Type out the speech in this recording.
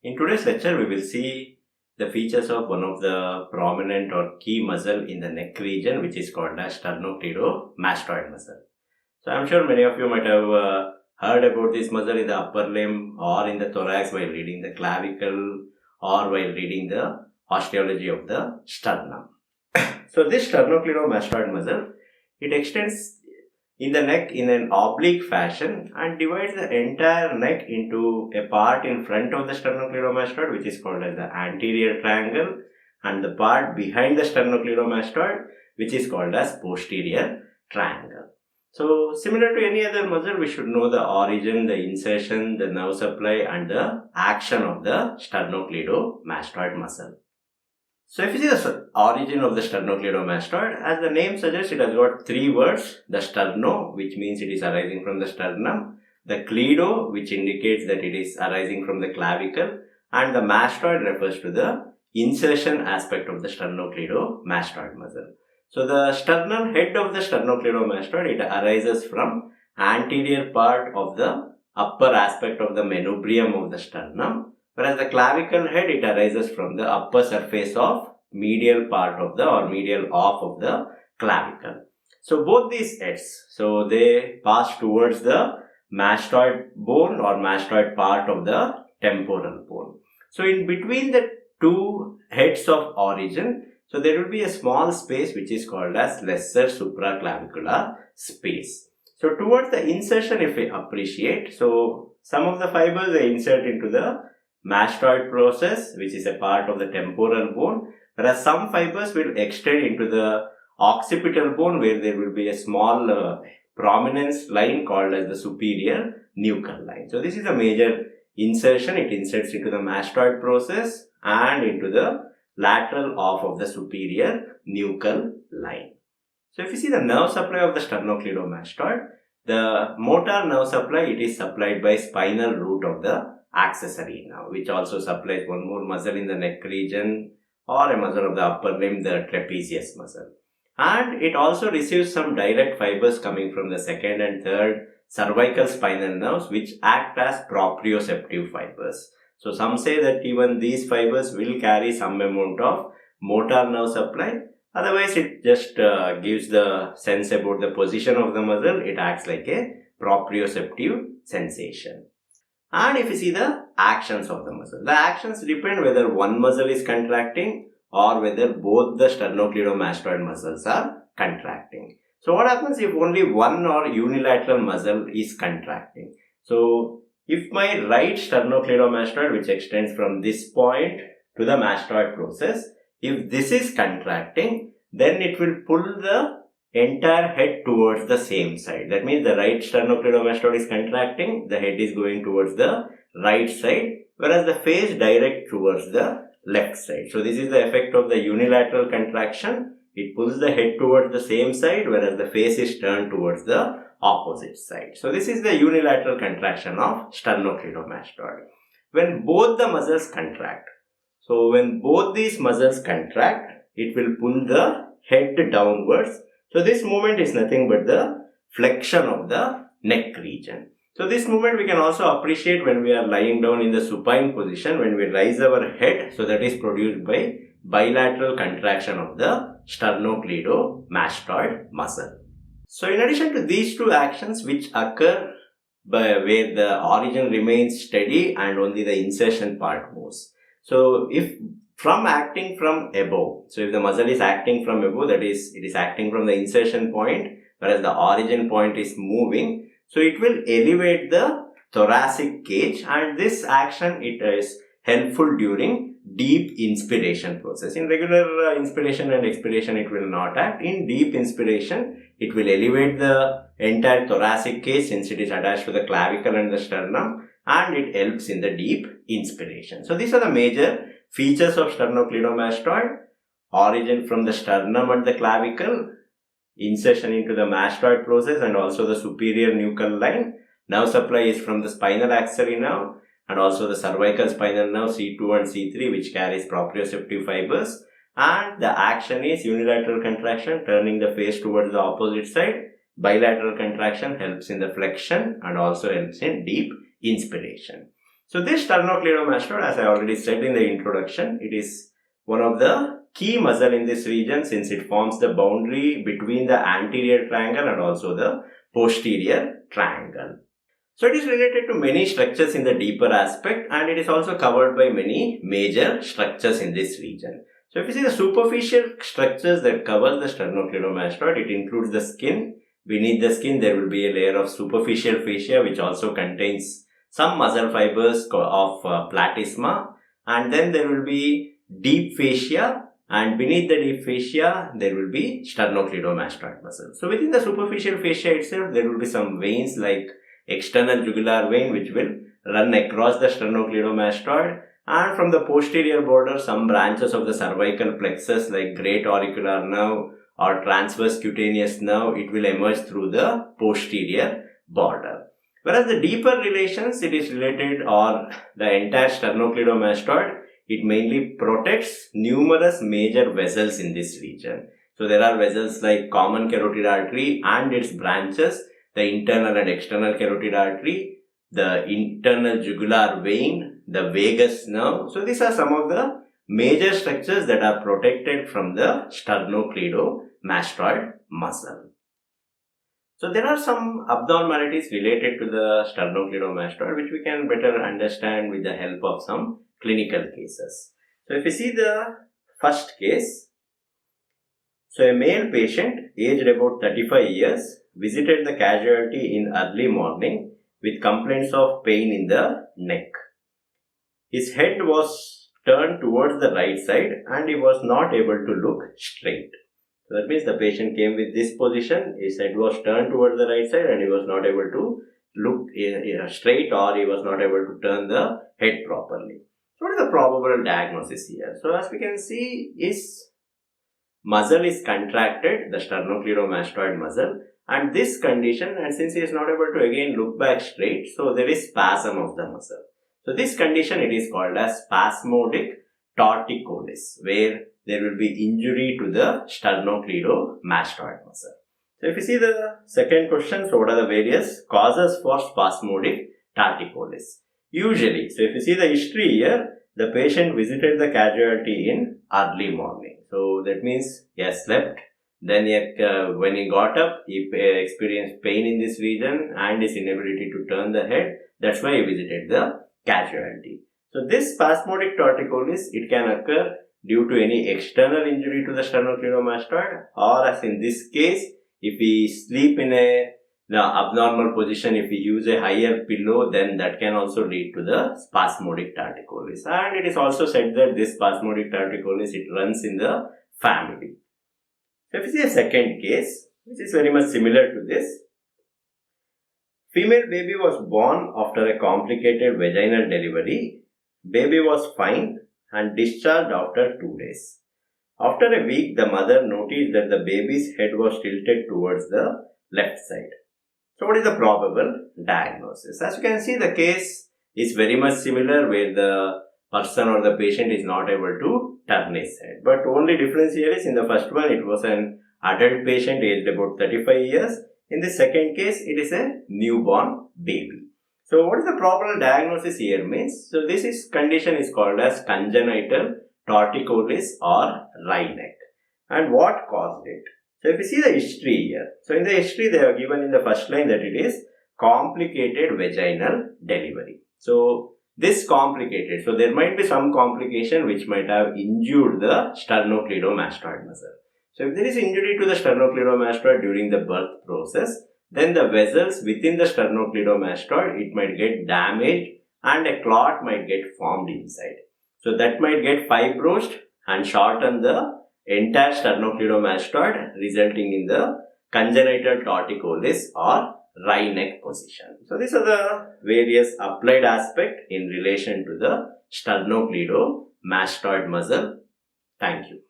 In today's lecture, we will see the features of one of the prominent or key muscle in the neck region, which is called as sternocleidomastoid muscle. So I'm sure many of you might have heard about this muscle in the upper limb or in the thorax while reading the clavicle or while reading the osteology of the sternum. So this sternocleidomastoid muscle, it extends in the neck in an oblique fashion and divides the entire neck into a part in front of the sternocleidomastoid, which is called as the anterior triangle, and the part behind the sternocleidomastoid, which is called as posterior triangle. So similar to any other muscle, we should know the origin, the insertion, the nerve supply and the action of the sternocleidomastoid muscle. So if you see the origin of the sternocleidomastoid, as the name suggests, it has got three words. The sterno, which means it is arising from the sternum. The cleido, which indicates that it is arising from the clavicle. And the mastoid refers to the insertion aspect of the sternocleidomastoid muscle. So the sternal head of the sternocleidomastoid, it arises from anterior part of the upper aspect of the manubrium of the sternum. Whereas the clavicle head, it arises from the upper surface of medial part of the or medial off of the clavicle. So both these heads, so they pass towards the mastoid bone or mastoid part of the temporal bone. So in between the two heads of origin, so there will be a small space which is called as lesser supraclavicular space. So towards the insertion, if we appreciate, so some of the fibers they insert into the mastoid process, which is a part of the temporal bone, whereas some fibers will extend into the occipital bone where there will be a small prominence line called as the superior nuchal line. So this is a major insertion. It inserts into the mastoid process and into the lateral off of the superior nuchal line. So if you see the nerve supply of the sternocleidomastoid, the motor nerve supply, it is supplied by spinal root of the accessory nerve, which also supplies one more muscle in the neck region or a muscle of the upper limb, the trapezius muscle. And it also receives some direct fibers coming from the second and third cervical spinal nerves, which act as proprioceptive fibers. So some say that even these fibers will carry some amount of motor nerve supply. Otherwise, it just gives the sense about the position of the muscle. It acts like a proprioceptive sensation. And if you see the actions of the muscle, the actions depend whether one muscle is contracting or whether both the sternocleidomastoid muscles are contracting. So what happens if only one or unilateral muscle is contracting? So if my right sternocleidomastoid, which extends from this point to the mastoid process, if this is contracting, then it will pull the entire head towards the same side. That means the right sternocleidomastoid is contracting, the head is going towards the right side, whereas the face direct towards the left side. So this is the effect of the unilateral contraction. It pulls the head towards the same side, whereas the face is turned towards the opposite side. So this is the unilateral contraction of sternocleidomastoid. When both the muscles contract, so when both these muscles contract, it will pull the head downwards. So this movement is nothing but the flexion of the neck region. So this movement we can also appreciate when we are lying down in the supine position, when we raise our head. So that is produced by bilateral contraction of the sternocleidomastoid muscle. So in addition to these two actions which occur where the origin remains steady and only the insertion part moves. So if from acting from above, so if the muscle is acting from above, that is, it is acting from the insertion point, whereas the origin point is moving, so it will elevate the thoracic cage, and this action, it is helpful during deep inspiration process. In regular inspiration and expiration, it will not act. In deep inspiration, it will elevate the entire thoracic cage since it is attached to the clavicle and the sternum, and it helps in the deep inspiration. So these are the major features of sternocleidomastoid: origin from the sternum and the clavicle, insertion into the mastoid process and also the superior nuchal line. Nerve supply is from the spinal accessory nerve and also the cervical spinal nerve C2 and C3, which carries proprioceptive fibers. And the action is unilateral contraction, turning the face towards the opposite side. Bilateral contraction helps in the flexion and also helps in deep inspiration. So this sternocleidomastoid, as I already said in the introduction, it is one of the key muscle in this region since it forms the boundary between the anterior triangle and also the posterior triangle. So it is related to many structures in the deeper aspect, and it is also covered by many major structures in this region. So if you see the superficial structures that cover the sternocleidomastoid, it includes the skin. Beneath the skin there will be a layer of superficial fascia which also contains some muscle fibers of platysma, and then there will be deep fascia, and beneath the deep fascia there will be sternocleidomastoid muscle. So within the superficial fascia itself there will be some veins like external jugular vein which will run across the sternocleidomastoid, and from the posterior border some branches of the cervical plexus like great auricular nerve or transverse cutaneous nerve, it will emerge through the posterior border. Whereas the deeper relations, it is related, or the entire sternocleidomastoid, it mainly protects numerous major vessels in this region. So there are vessels like common carotid artery and its branches, the internal and external carotid artery, the internal jugular vein, the vagus nerve. So these are some of the major structures that are protected from the sternocleidomastoid muscle. So there are some abnormalities related to the sternocleidomastoid which we can better understand with the help of some clinical cases. So if you see the first case, so a male patient aged about 35 years visited the casualty in early morning with complaints of pain in the neck. His head was turned towards the right side and he was not able to look straight. So that means the patient came with this position, his head was turned towards the right side and he was not able to look straight, or he was not able to turn the head properly. So what is the probable diagnosis here? So as we can see, his muscle is contracted, the sternocleidomastoid muscle, and this condition, and since he is not able to again look back straight, so there is spasm of the muscle. So this condition, it is called as spasmodic torticollis, where there will be injury to the sternocleidomastoid muscle. So if you see the second question, so what are the various causes for spasmodic torticollis? Usually, so if you see the history here, the patient visited the casualty in early morning. So that means he has slept. Then when he got up, he experienced pain in this region and his inability to turn the head. That's why he visited the casualty. So this spasmodic torticollis, it can occur due to any external injury to the sternocleidomastoid, or as in this case, if we sleep in a abnormal position, if we use a higher pillow, then that can also lead to the spasmodic torticollis. And it is also said that this spasmodic torticollis, it runs in the family. So if you see a second case, which is very much similar to this, female baby was born after a complicated vaginal delivery. Baby was fine and discharged after 2 days. After a week, the mother noticed that the baby's head was tilted towards the left side. So what is the probable diagnosis? As you can see, the case is very much similar, where the person or the patient is not able to turn his head. But only difference here is, in the first one, it was an adult patient aged about 35 years. In the second case, it is a newborn baby. So what is the probable diagnosis here means? So this condition is called as congenital torticollis or wry neck. And what caused it? So if you see the history here, so in the history they have given in the first line that it is complicated vaginal delivery. So this complicated, so there might be some complication which might have injured the sternocleidomastoid muscle. So if there is injury to the sternocleidomastoid during the birth process, then the vessels within the sternocleidomastoid, it might get damaged and a clot might get formed inside. So that might get fibrosed and shorten the entire sternocleidomastoid, resulting in the congenital torticollis or wry neck position. So these are the various applied aspects in relation to the sternocleidomastoid muscle. Thank you.